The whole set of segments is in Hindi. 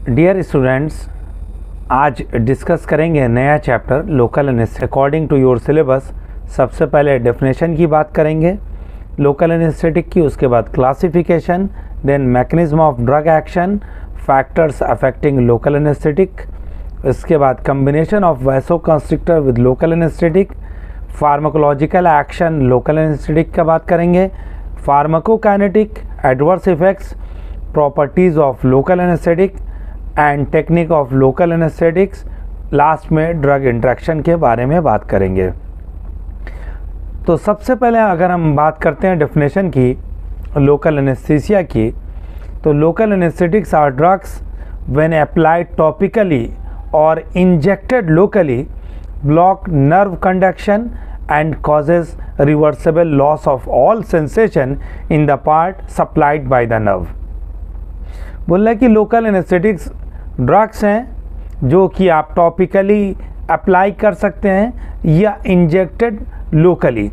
डियर स्टूडेंट्स, आज डिस्कस करेंगे नया chapter local anaesthetic according to your syllabus. सबसे पहले डेफिनेशन की बात करेंगे लोकल एनेस्थेटिक की, उसके बाद classification, then mechanism of drug action, factors affecting local anaesthetic, इसके बाद combination of vasoconstrictor with local anaesthetic, pharmacological action local anaesthetic का बात करेंगे, pharmacokinetic adverse effects, properties of local anaesthetic and technique of local anaesthetics, last में ड्रग इंट्रैक्शन के बारे में बात करेंगे। तो सबसे पहले अगर हम बात करते हैं डेफिनेशन की लोकल एनेस्थीसिया की, तो local anaesthetics are drugs when applied topically और injected locally block nerve conduction and causes reversible loss of all sensation in the part supplied by the nerve। बोल रहा है कि लोकल एनेस्थेटिक्स ड्रग्स हैं जो कि आप टॉपिकली अप्लाई कर सकते हैं या इंजेक्टेड लोकली।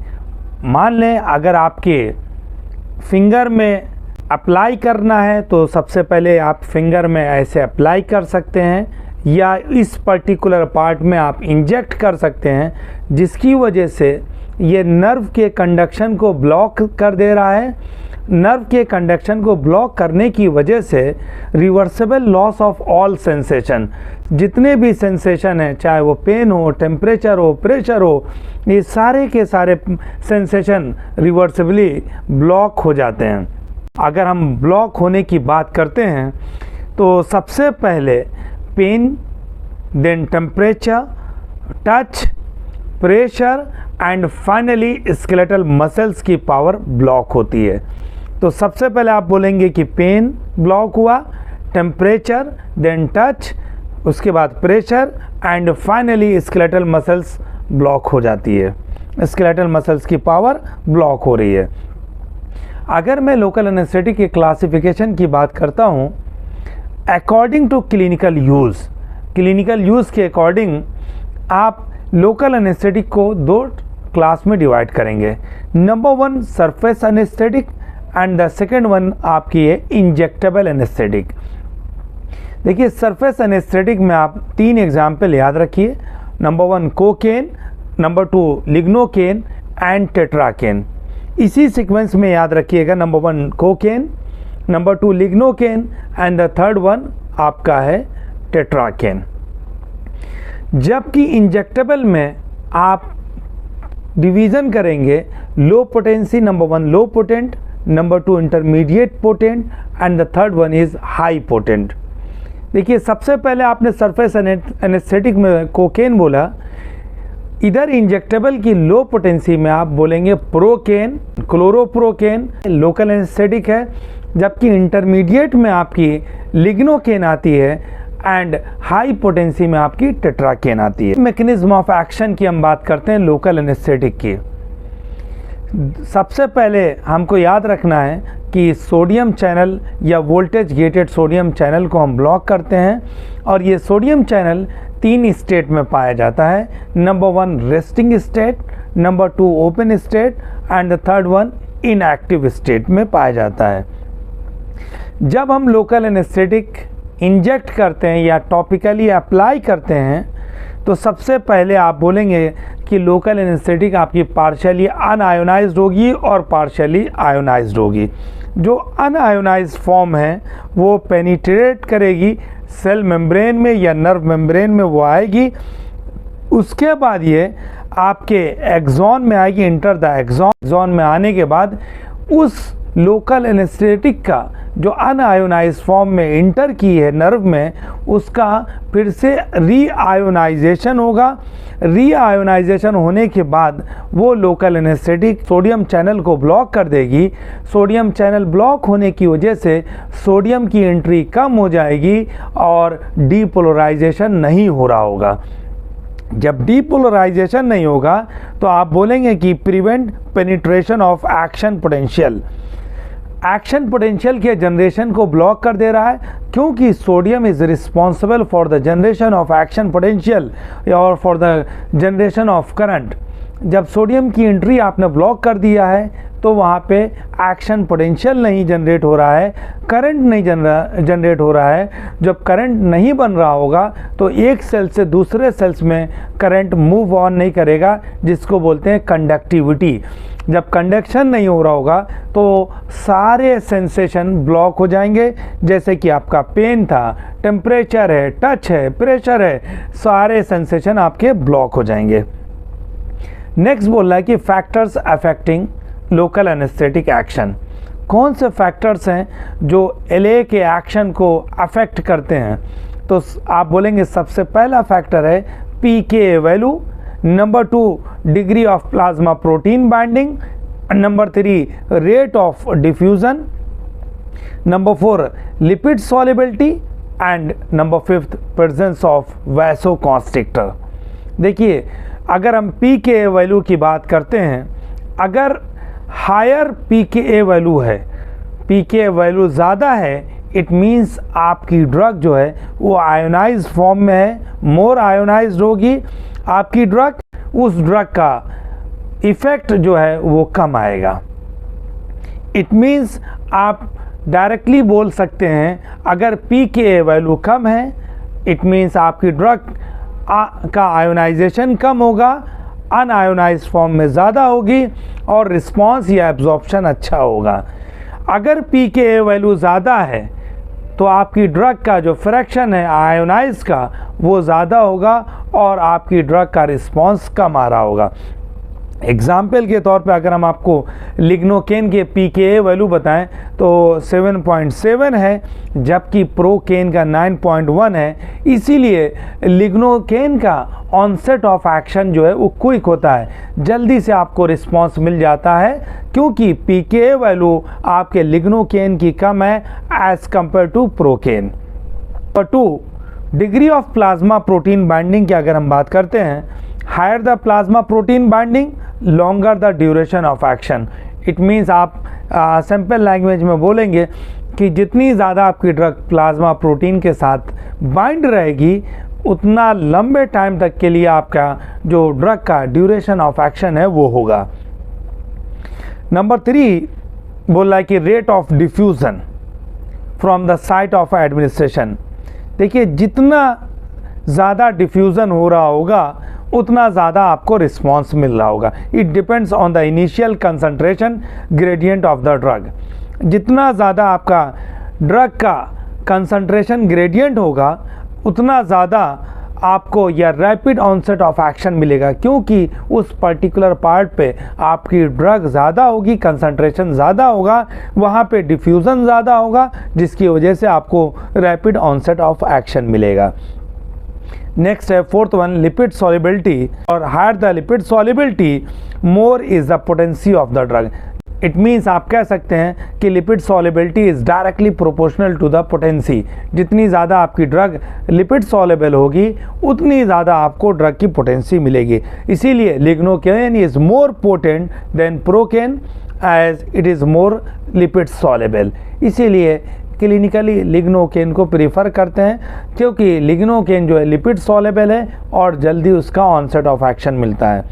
मान लें अगर आपके फिंगर में अप्लाई करना है तो सबसे पहले आप फिंगर में ऐसे अप्लाई कर सकते हैं, या इस पर्टिकुलर पार्ट में आप इंजेक्ट कर सकते हैं, जिसकी वजह से ये नर्व के कंडक्शन को ब्लॉक कर दे रहा है। नर्व के कंडक्शन को ब्लॉक करने की वजह से reversible loss of all sensation, जितने भी सेंसेशन हैं, चाहे वो पेन हो, टेम्परेचर हो, प्रेशर हो, ये सारे के सारे सेंसेशन रिवर्सिबली ब्लॉक हो जाते हैं। अगर हम ब्लॉक होने की बात करते हैं तो सबसे पहले pain, then temperature, touch, pressure and finally skeletal muscles की पावर ब्लॉक होती है। तो सबसे पहले आप बोलेंगे कि पेन ब्लॉक हुआ, टेम्परेचर, देन टच, उसके बाद pressure and finally skeletal muscles block हो जाती है, स्केलेटल मसल्स की पावर ब्लॉक हो रही है। अगर मैं लोकल एनेस्थेटिक की क्लासिफिकेशन की बात करता हूँ अकॉर्डिंग टू क्लिनिकल यूज़ के अकॉर्डिंग आप लोकल एनेस्थेटिक को दो क्लास में डिवाइड करेंगे। Number 1 surface anaesthetic and the second one आपकी है इंजेक्टेबल एनेस्थेटिक। देखिए सरफेस एनेस्थेटिक में आप 3 एग्जाम्पल याद रखिए। Number 1 cocaine, number 2 lignocaine and tetracaine. इसी सीक्वेंस में याद रखिएगा, number 1 cocaine, number 2 lignocaine and the third one आपका है टेट्राकेन। जबकि इंजेक्टेबल में आप डिवीज़न करेंगे low potency, number 1 low potent, number 2 intermediate potent and the third one is high potent. देखिए सबसे पहले आपने सरफेस एनेस्थेटिक में कोकेन बोला, इधर इंजेक्टेबल की लो पोटेंसी में आप बोलेंगे प्रोकेन, क्लोरोप्रोकेन लोकल एनेस्थेटिक है, जबकि इंटरमीडिएट में आपकी लिग्नोकेन आती है एंड हाई पोटेंसी में आपकी टेट्राकेन आती है। मैकेनिज्म ऑफ एक्शन की हम बात करते हैं लोकल एनेस्थेटिक की। सबसे पहले हमको याद रखना है कि सोडियम चैनल या वोल्टेज गेटेड सोडियम चैनल को हम ब्लॉक करते हैं, और ये सोडियम चैनल 3 स्टेट में पाया जाता है। Number 1 resting state, number 2 open state and the third one inactive state में पाया जाता है। जब हम लोकल एनेस्थेटिक इंजेक्ट करते हैं या टॉपिकली अप्लाई करते हैं तो सबसे पहले आप बोलेंगे कि लोकल एनेस्थेटिक आपकी पार्शियली अनआयोनाइज्ड होगी और पार्शियली आयोनाइज्ड होगी। जो अनआयोनाइज्ड फॉर्म है वो पेनिट्रेट करेगी सेल मेम्ब्रेन में या नर्व मेम्ब्रेन में, वो आएगी। उसके बाद ये आपके एक्सॉन में आएगी, इंटर द एक्सॉन में आने के बाद उस लोकल एनेस्थेटिक का जो अनआयोनाइज्ड फॉर्म में इंटर की है नर्व में, उसका फिर से रीआयोनाइजेशन होगा। रीआयोनाइजेशन होने के बाद वो लोकल एनेस्थेटिक सोडियम चैनल को ब्लॉक कर देगी। सोडियम चैनल ब्लॉक होने की वजह से सोडियम की एंट्री कम हो जाएगी और डीपोलराइजेशन नहीं हो रहा होगा। जब डीपोलराइजेशन नहीं होगा तो आप बोलेंगे कि prevent penetration of action potential. Action potential के जनरेशन को ब्लॉक कर दे रहा है, क्योंकि sodium is responsible for the generation of action potential और for the generation of current. जब सोडियम की एंट्री आपने ब्लॉक कर दिया है तो वहाँ पे एक्शन पोटेंशियल नहीं जनरेट हो रहा है, करंट नहीं जनरेट हो रहा है। जब करंट नहीं बन रहा होगा तो एक सेल से दूसरे सेल्स में करंट मूव ऑन नहीं करेगा, जिसको बोलते हैं कंडक्टिविटी। जब कंडक्शन नहीं हो रहा होगा तो सारे सेंसेशन ब्लॉक हो जाएंगे, जैसे कि आपका पेन था, टेम्परेचर है, टच है, प्रेशर है, सारे सेंसेशन आपके ब्लॉक हो जाएंगे। नेक्स्ट बोल रहा है कि factors affecting local anaesthetic action. कौन से फैक्टर्स हैं जो एलए के एक्शन को अफेक्ट करते हैं? तो आप बोलेंगे सबसे पहला फैक्टर है PK value, number 2 degree of plasma protein binding, number 3 rate of diffusion, number 4 lipid solubility and number 5 presence of vasoconstrictor. देखिए, अगर हम पीके वैल्यू की बात करते हैं, अगर हायर पीके वैल्यू है, पीके वैल्यू ज़्यादा है, इट मीन्स आपकी ड्रग जो है वो आयोनाइज फॉर्म में है, मोर आयोनाइज्ड होगी आपकी ड्रग, उस ड्रग का इफ़ेक्ट जो है वो कम आएगा। इट मीन्स आप डायरेक्टली बोल सकते हैं, अगर पीके वैल्यू कम है, इट मीन्स आपकी ड्रग का आयोनाइजेशन कम होगा, अनआयोनाइज्ड फॉर्म में ज़्यादा होगी और रिस्पॉन्स या एब्जॉर्प्शन अच्छा होगा। अगर पीके वैल्यू ज़्यादा है तो आपकी ड्रग का जो फ्रैक्शन है आयोनाइज का वो ज़्यादा होगा और आपकी ड्रग का रिस्पॉन्स कम आ रहा होगा। एग्जाम्पल के तौर पे अगर हम आपको लिग्नोकेन के पीके वैल्यू बताएं तो 7.7 है, जबकि प्रोकेन का 9.1 है। इसीलिए लिग्नोकेन का ऑनसेट ऑफ एक्शन जो है वो क्विक होता है, जल्दी से आपको रिस्पांस मिल जाता है, क्योंकि पीके वैल्यू आपके लिग्नोकेन की कम है as compare to procaine. Number 2 degree of plasma protein binding की अगर हम बात करते हैं, higher the plasma protein binding longer the duration of action. It means आप सिंपल लैंग्वेज में बोलेंगे कि जितनी ज़्यादा आपकी ड्रग प्लाज्मा प्रोटीन के साथ बाइंड रहेगी, उतना लंबे टाइम तक के लिए आपका जो ड्रग का ड्यूरेशन ऑफ एक्शन है वो होगा। नंबर 3 बोल रहा है कि rate of diffusion from the site of administration. देखिए, जितना ज़्यादा डिफ्यूज़न हो रहा होगा उतना ज़्यादा आपको रिस्पॉन्स मिल रहा होगा। It depends on the initial concentration gradient of the drug. जितना ज़्यादा आपका ड्रग का कंसंट्रेशन ग्रेडियंट होगा उतना ज़्यादा आपको यह रैपिड ऑनसेट ऑफ एक्शन मिलेगा, क्योंकि उस पर्टिकुलर पार्ट पे आपकी ड्रग ज़्यादा होगी, कंसंट्रेशन ज़्यादा होगा, वहाँ पे डिफ्यूज़न ज़्यादा होगा, जिसकी वजह से आपको रैपिड ऑनसेट ऑफ एक्शन मिलेगा। नेक्स्ट है 4th वन लिपिड सॉल्युबिलिटी, और higher the lipid solubility more is the potency of the drug. It means आप कह सकते हैं कि lipid solubility is directly proportional to the potency. जितनी ज़्यादा आपकी ड्रग लिपिड सॉल्युबल होगी उतनी ज़्यादा आपको ड्रग की पोटेंसी मिलेगी। इसीलिए lignocaine is more potent than procaine as it is more lipid soluble. इसीलिए क्लिनिकली लिग्नोकेन को प्रीफर करते हैं, क्योंकि लिग्नोकेन जो है लिपिड सॉल्युबल है और जल्दी उसका ऑनसेट ऑफ एक्शन मिलता है।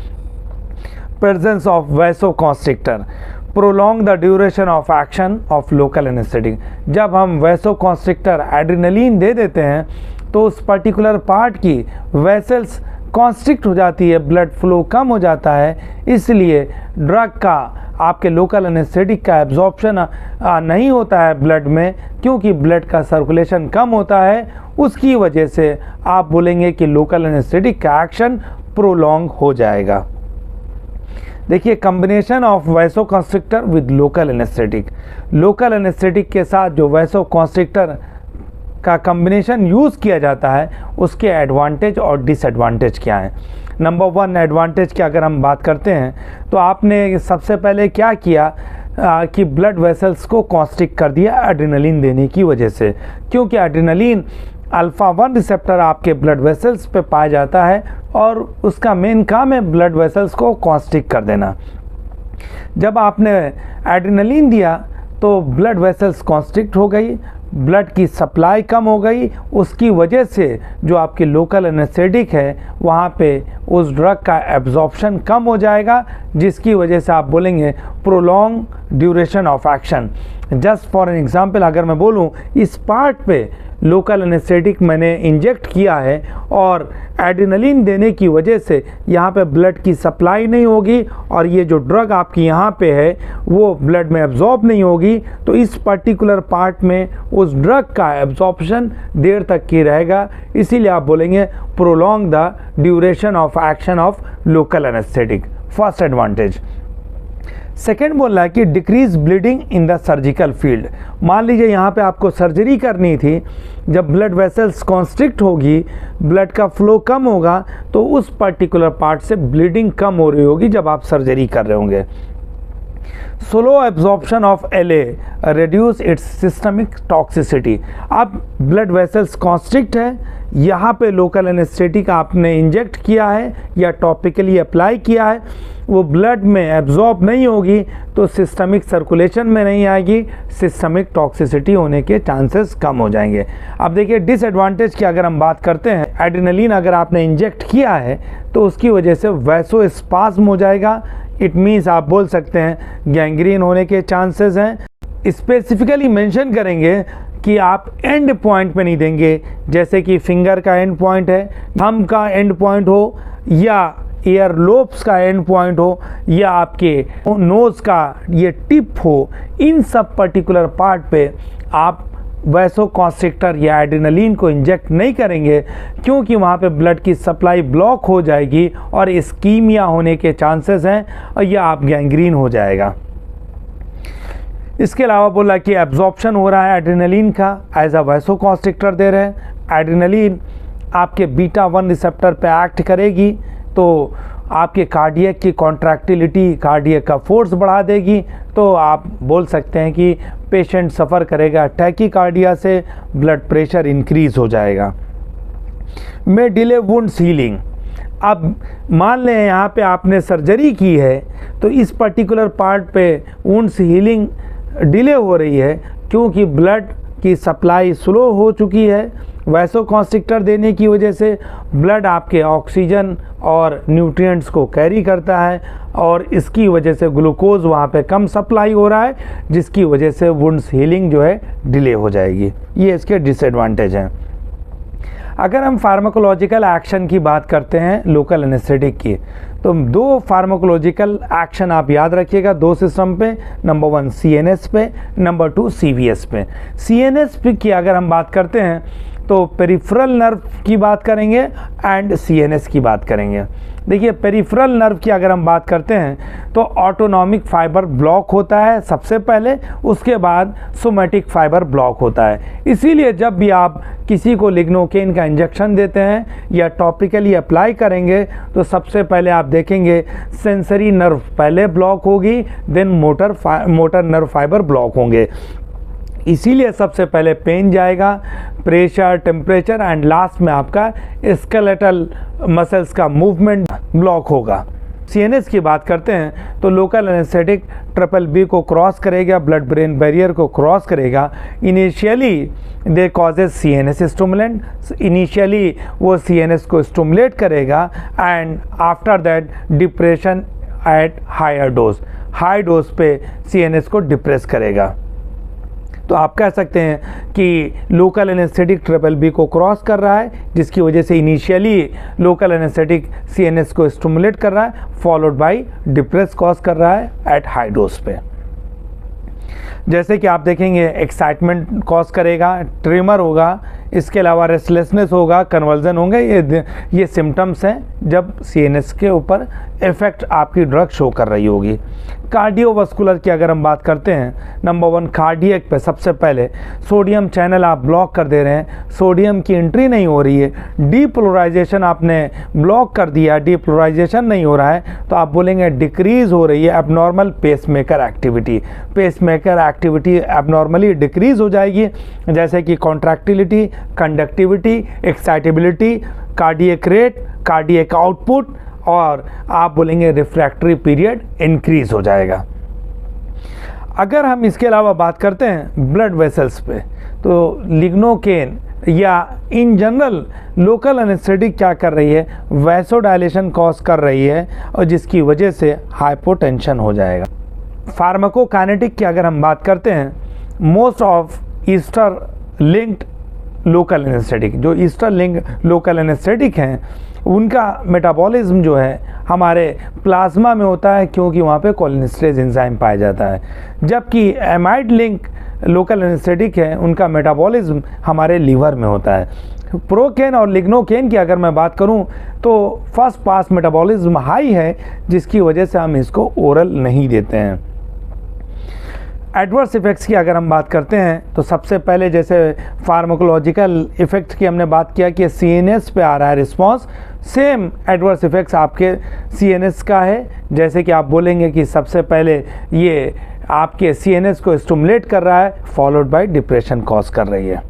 Presence of vasoconstrictor prolong the duration of action of local anaesthetic. जब हम वैसोकॉन्स्ट्रिक्टर एड्रेनलिन दे देते हैं तो उस पर्टिकुलर पार्ट की वेसल्स कॉन्स्ट्रिक्ट हो जाती है, ब्लड फ्लो कम हो जाता है, इसलिए ड्रग का आपके लोकल एनेस्थेटिक का एब्जॉर्प्शन नहीं होता है ब्लड में, क्योंकि ब्लड का सर्कुलेशन कम होता है। उसकी वजह से आप बोलेंगे कि लोकल एनेस्थेटिक का एक्शन प्रोलॉन्ग हो जाएगा। देखिए, combination of vasoconstrictor with local anaesthetic. Local anaesthetic के साथ जो वैसोकॉन्स्ट्रिक्टर का कॉम्बिनेशन यूज़ किया जाता है, उसके एडवांटेज और डिसएडवांटेज क्या हैं। नंबर 1 एडवांटेज की अगर हम बात करते हैं तो आपने सबसे पहले क्या किया कि ब्लड वेसल्स को कॉन्स्ट्रिक्ट कर दिया एड्रेनलिन देने की वजह से, क्योंकि एड्रेनलिन अल्फ़ा 1 रिसेप्टर आपके ब्लड वेसल्स पे पाया जाता है और उसका मेन काम है ब्लड वेसल्स को कॉन्स्ट्रिक्ट कर देना। जब आपने एड्रेनलिन दिया तो ब्लड वेसल्स कॉन्स्ट्रिक्ट हो गई, ब्लड की सप्लाई कम हो गई, उसकी वजह से जो आपकी लोकल एनेस्थेटिक है वहाँ पे उस ड्रग का एब्जॉर्प्शन कम हो जाएगा, जिसकी वजह से आप बोलेंगे prolong duration of action. Just for an example अगर मैं बोलूँ, इस पार्ट पे लोकल एनेस्थेटिक मैंने इंजेक्ट किया है और एड्रेनलिन देने की वजह से यहाँ पे ब्लड की सप्लाई नहीं होगी और ये जो ड्रग आपकी यहाँ पे है वो ब्लड में एब्जॉर्ब नहीं होगी, तो इस पर्टिकुलर पार्ट में उस ड्रग का एब्जॉर्प्शन देर तक की रहेगा, इसीलिए आप बोलेंगे prolong the duration of action of local anaesthetic. First advantage. Second बोल रहा है कि decrease bleeding in the surgical field. मान लीजिए यहाँ पे आपको सर्जरी करनी थी, जब ब्लड वेसल्स कॉन्स्ट्रिक्ट होगी, ब्लड का फ्लो कम होगा, तो उस पर्टिकुलर पार्ट से ब्लीडिंग कम हो रही होगी जब आप सर्जरी कर रहे होंगे। Slow absorption of LA reduce it's systemic toxicity. अब ब्लड वेसल्स कॉन्स्ट्रिक्ट है, यहाँ पे लोकल एनेस्थेटिक आपने इंजेक्ट किया है या टॉपिकली अप्लाई किया है, वो ब्लड में एब्जॉर्ब नहीं होगी तो सिस्टमिक सर्कुलेशन में नहीं आएगी, सिस्टमिक टॉक्सिसिटी होने के चांसेस कम हो जाएंगे। अब देखिए डिसएडवांटेज की अगर हम बात करते हैं, एड्रेनलिन अगर आपने इंजेक्ट किया है तो उसकी वजह से वैसोस्पाज्म हो जाएगा, इट मीन्स आप बोल सकते हैं गैंग्रीन होने के चांसेस हैं। स्पेसिफिकली मेंशन करेंगे कि आप एंड पॉइंट पे नहीं देंगे, जैसे कि फिंगर का एंड पॉइंट है, थंब का एंड पॉइंट हो या ईयर लोब्स का एंड पॉइंट हो या आपके नोज़ का ये टिप हो, इन सब पर्टिकुलर पार्ट पे आप वैसोकॉन्स्ट्रिक्टर या एड्रेनलिन को इंजेक्ट नहीं करेंगे, क्योंकि वहाँ पे ब्लड की सप्लाई ब्लॉक हो जाएगी और इस्कीमिया होने के चांसेस हैं या आप गैंग्रीन हो जाएगा। इसके अलावा बोला कि एब्जॉर्प्शन हो रहा है एड्रेनलिन का, एज अ वैसोकॉन्स्ट्रिक्टर दे रहे हैं। एड्रेनलिन आपके बीटा 1 रिसेप्टर पे एक्ट करेगी तो आपके कार्डियक की कॉन्ट्रैक्टिलिटी, कार्डियक का फोर्स बढ़ा देगी, तो आप बोल सकते हैं कि पेशेंट सफ़र करेगा टैकीकार्डिया से, ब्लड प्रेशर इंक्रीज हो जाएगा। में डिले वुंड्स हीलिंग। अब मान लें यहाँ पे आपने सर्जरी की है तो इस पर्टिकुलर पार्ट पे वुंड्स हीलिंग डिले हो रही है, क्योंकि ब्लड की सप्लाई स्लो हो चुकी है। वैसोकॉन्स्ट्रिक्टर देने की वजह से ब्लड आपके ऑक्सीजन और न्यूट्रिएंट्स को कैरी करता है और इसकी वजह से ग्लूकोज वहाँ पे कम सप्लाई हो रहा है, जिसकी वजह से वुंड्स हीलिंग जो है डिले हो जाएगी। ये इसके डिसएडवांटेज हैं। अगर हम फार्माकोलॉजिकल एक्शन की बात करते हैं लोकल एनेस्थेटिक की, तो दो फार्माकोलॉजिकल एक्शन आप याद रखिएगा दो सिस्टम पे, नंबर 1 CNS पे, नंबर 2 CVS पे। CNS पे की अगर हम बात करते हैं तो पेरिफेरल नर्व की बात करेंगे एंड CNS की बात करेंगे। देखिए पेरिफेरल नर्व की अगर हम बात करते हैं तो ऑटोनॉमिक फाइबर ब्लॉक होता है सबसे पहले, उसके बाद सोमैटिक फाइबर ब्लॉक होता है। इसीलिए जब भी आप किसी को लिग्नोकेन का इंजेक्शन देते हैं या टॉपिकली अप्लाई करेंगे तो सबसे पहले आप देखेंगे सेंसरी नर्व पहले ब्लॉक होगी, then motor nerve fibre block होंगे। इसीलिए सबसे पहले पेन जाएगा, प्रेशर, टेम्परेचर एंड लास्ट में आपका स्केलेटल मसल्स का मूवमेंट ब्लॉक होगा। CNS की बात करते हैं तो लोकल एनेस्थेटिक BBB को क्रॉस करेगा, ब्लड ब्रेन बैरियर को क्रॉस करेगा। Initially they causes CNS stimulant, initially वो CNS को स्टिमुलेट करेगा and after that depression at higher dose, high dose पे CNS को डिप्रेस करेगा। तो आप कह सकते हैं कि लोकल एनेस्थेटिक BBB को क्रॉस कर रहा है, जिसकी वजह से इनिशियली लोकल एनेस्थेटिक CNS को स्टिमुलेट कर रहा है, फॉलोड बाय डिप्रेस कॉज कर रहा है एट हाई डोज पे। जैसे कि आप देखेंगे एक्साइटमेंट कॉज करेगा, ट्रिमर होगा, इसके अलावा रेस्टलेसनेस होगा, कन्वर्जन होंगे। ये सिम्टम्स हैं जब CNS के ऊपर इफेक्ट आपकी ड्रग शो कर रही होगी। कार्डियोवास्कुलर की अगर हम बात करते हैं, नंबर 1 कार्डियक पे सबसे पहले सोडियम चैनल आप ब्लॉक कर दे रहे हैं, सोडियम की एंट्री नहीं हो रही है, डीपोलराइजेशन आपने ब्लॉक कर दिया, डीपोलराइजेशन नहीं हो रहा है, तो आप बोलेंगे डिक्रीज हो रही है abnormal pacemaker activity. Pacemaker activity abnormally decrease हो जाएगी, जैसे कि contractility, conductivity, excitability, cardiac rate, cardiac output, और आप बोलेंगे रिफ्रैक्टरी पीरियड इंक्रीज हो जाएगा। अगर हम इसके अलावा बात करते हैं ब्लड वेसल्स पे, तो लिग्नोकेन या इन जनरल लोकल एनेस्थेटिक क्या कर रही है, वैसोडायलेशन कॉज कर रही है और जिसकी वजह से हाइपोटेंशन हो जाएगा। फार्माकोकाइनेटिक की अगर हम बात करते हैं, most of Easter linked local anaesthetic, जो ईस्टर लिंक लोकल एनेस्थेटिक हैं उनका मेटाबॉलिज्म जो है हमारे प्लाज्मा में होता है, क्योंकि वहाँ पे कोलिनेस्टेरेज एंजाइम पाया जाता है। जबकि एमाइड लिंक लोकल एनेस्थेटिक है, उनका मेटाबॉलिज्म हमारे लीवर में होता है। प्रोकेन और लिग्नोकेन की अगर मैं बात करूं तो फर्स्ट पास मेटाबॉलिज्म हाई है, जिसकी वजह से हम इसको ओरल नहीं देते हैं। एडवर्स इफ़ेक्ट्स की अगर हम बात करते हैं तो सबसे पहले जैसे फार्माकोलॉजिकल इफ़ेक्ट की हमने बात किया कि सीएनएस पे आ रहा है रिस्पॉन्स, सेम एडवर्स इफ़ेक्ट्स आपके सीएनएस का है। जैसे कि आप बोलेंगे कि सबसे पहले ये आपके सीएनएस को स्टिमुलेट कर रहा है, फॉलोड बाय डिप्रेशन कॉज कर रही है।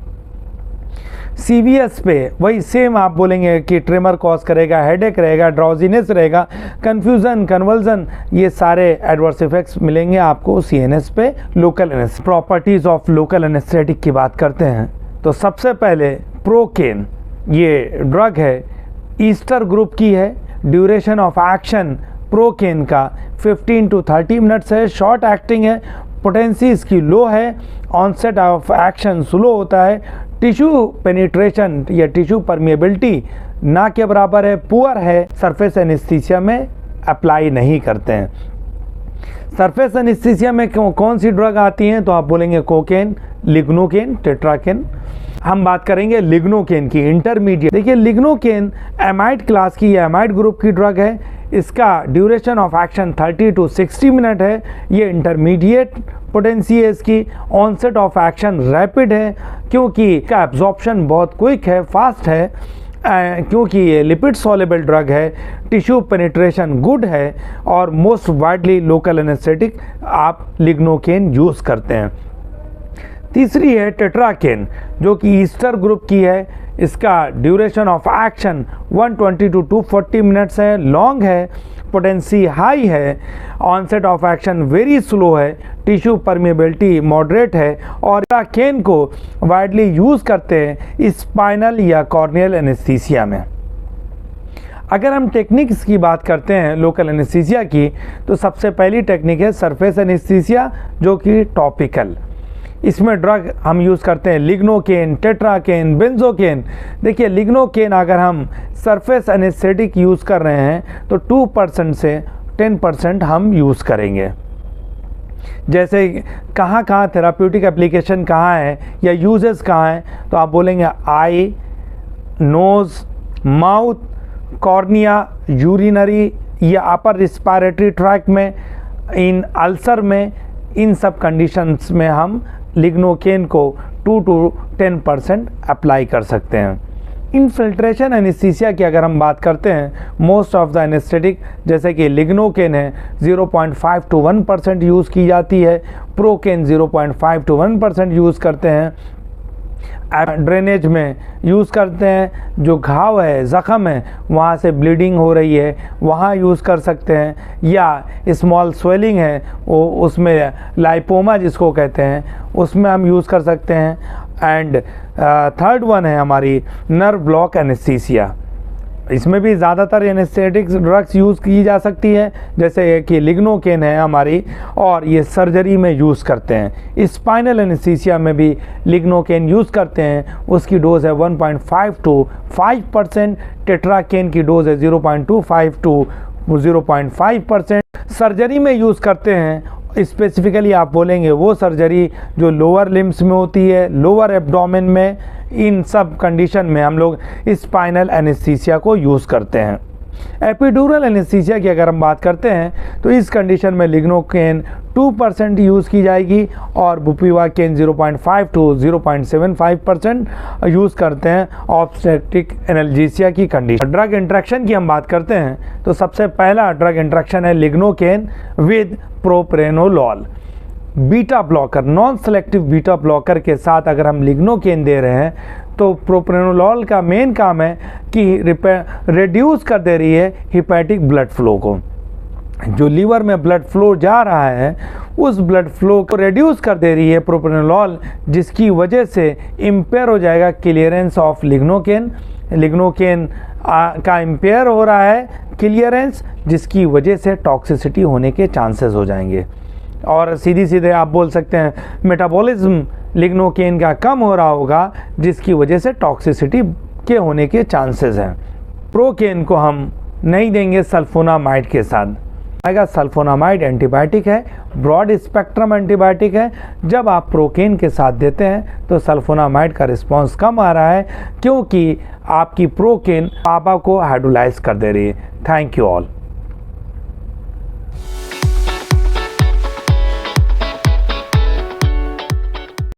सीवीएस पे वही सेम आप बोलेंगे कि ट्रेमर कॉज करेगा, हेडेक रहेगा, ड्राउजीनेस रहेगा, कन्फ्यूज़न, कन्वर्जन, ये सारे एडवर्स इफेक्ट्स मिलेंगे आपको सीएनएस पे local anaesthetic. Properties of local anaesthetic की बात करते हैं तो सबसे पहले प्रोकेन, ये ड्रग है ईस्टर ग्रुप की है। ड्यूरेशन ऑफ एक्शन प्रोकेन का 15 to 30 मिनट्स है, शॉर्ट एक्टिंग है, पोटेंसी इसकी लो है, ऑनसेट ऑफ एक्शन स्लो होता है, टिश्यू पेनिट्रेशन या टिश्यू परमिएबिलिटी ना के बराबर है, पुअर है, सरफेस एनेस्थीसिया में अप्लाई नहीं करते हैं। सरफेस एनेस्थीसिया में कौन सी ड्रग आती हैं तो आप बोलेंगे कोकेन, लिग्नोकेन, टेट्राकेन। हम बात करेंगे लिग्नोकेन की, इंटरमीडिएट। देखिए लिग्नोकेन एमाइड क्लास की, एमाइड ग्रुप की ड्रग है, इसका duration of action 30 to 60 minute है, ये इंटरमीडिएट पोटेंसी है इसकी, ऑनसेट ऑफ एक्शन रैपिड है क्योंकि इसका एब्जॉर्प्शन बहुत क्विक है, फास्ट है, क्योंकि ये लिपिड सॉल्युबल ड्रग है, टिश्यू पेनिट्रेशन गुड है और मोस्ट वाइडली लोकल एनेस्थेटिक आप लिग्नोकेन यूज़ करते हैं। तीसरी है टेट्राकेन जो कि ईस्टर ग्रुप की है, इसका duration of action 120 to 240 minutes है, लॉन्ग है, पोटेंसी हाई है, onset of action very slow है, टिश्यू परमिएबिलिटी मॉडरेट है और टेट्राकेन को वाइडली यूज़ करते हैं स्पाइनल या कॉर्नियल एनेस्थीसिया में। अगर हम टेक्निक्स की बात करते हैं लोकल एनेस्थीसिया की तो सबसे पहली टेक्निक है सरफेस एनेस्थीसिया जो कि टॉपिकल। इसमें ड्रग हम यूज़ करते हैं लिग्नोकेन, टेट्राकेन, बेंजोकेन। देखिए लिग्नोकेन अगर हम सरफेस एनेस्थेटिक यूज़ कर रहे हैं तो 2% से 10% हम यूज़ करेंगे। जैसे कहाँ कहाँ थेराप्यूटिक एप्लीकेशन कहाँ है या यूजेस कहाँ हैं तो आप बोलेंगे आई, नोज़, माउथ, कॉर्निया, यूरिनरी या अपर रिस्पायरेटरी ट्रैक्ट में, इन अल्सर में, इन सब कंडीशंस में हम लिग्नोकेन को 2 to 10% अप्लाई कर सकते हैं। इनफिल्ट्रेशन एनेस्थीसिया की अगर हम बात करते हैं, मोस्ट ऑफ द एनेस्थेटिक जैसे कि लिग्नोकेन है 0.5 to 1% यूज़ की जाती है, प्रोकेन 0.5 to 1% यूज़ करते हैं, ड्रेनेज में यूज़ करते हैं, जो घाव है, ज़ख़म है, वहाँ से ब्लीडिंग हो रही है वहाँ यूज़ कर सकते हैं, या स्मॉल स्वेलिंग है वो उसमें लाइपोमा जिसको कहते हैं उसमें हम यूज़ कर सकते हैं। एंड थर्ड वन है हमारी नर्व ब्लॉक एनेस्थीसिया, इसमें भी ज़्यादातर एनेस्थेटिक ड्रग्स यूज़ की जा सकती है जैसे कि लिग्नोकेन है हमारी, और ये सर्जरी में यूज़ करते हैं। स्पाइनल एनेस्थीसिया में भी लिग्नोकेन यूज़ करते हैं, उसकी डोज है 1.5 to 5%, टेट्राकेन की डोज है 0.25 to 0.5%। सर्जरी में यूज़ करते हैं स्पेसिफिकली आप बोलेंगे वो सर्जरी जो लोअर लिम्स में होती है, लोअर एब्डोमेन में, इन सब कंडीशन में हम लोग स्पाइनल एनेस्थीसिया को यूज़ करते हैं। एपिड्यूरल एनेस्थीसिया की अगर हम बात करते हैं तो इस कंडीशन में लिग्नोकेन 2% यूज़ की जाएगी और बुपिवाकेन 0.5 to 0.75% यूज़ करते हैं ऑब्स्टेट्रिक एनाल्जेसिया की कंडीशन। ड्रग इंट्रैक्शन की हम बात करते हैं तो सबसे पहला ड्रग इंट्रैक्शन है lignocaine with propranolol. Beta blocker, non selective beta blocker के साथ अगर हम लिग्नोकेन दे रहे हैं तो प्रोप्रेनोलॉल का मेन काम है कि रिड्यूस कर दे रही है हिपैटिक ब्लड फ्लो को। जो लीवर में ब्लड फ्लो जा रहा है उस ब्लड फ्लो को रिड्यूस कर दे रही है प्रोप्रानोलॉल, जिसकी वजह से इम्पेयर हो जाएगा क्लियरेंस ऑफ लिग्नोकेन। लिग्नोकेन का इम्पेयर हो रहा है क्लियरेंस, जिसकी वजह से टॉक्सिसिटी होने के चांसेस हो जाएंगे। और सीधी सीधे आप बोल सकते हैं मेटाबॉलिज्म लिग्नोकेन का कम हो रहा होगा, जिसकी वजह से टॉक्सिसिटी के होने के चांसेस हैं। प्रोकेन को हम नहीं देंगे सल्फोनामाइड के साथ। सल्फोनामाइड एंटीबायोटिक है, ब्रॉड स्पेक्ट्रम एंटीबायोटिक है। जब आप प्रोकेन के साथ देते हैं तो सल्फोनामाइड का रिस्पांस कम आ रहा है, क्योंकि आपकी प्रोकेन पापा को हाइड्रोलाइज कर दे रही है। Thank you all.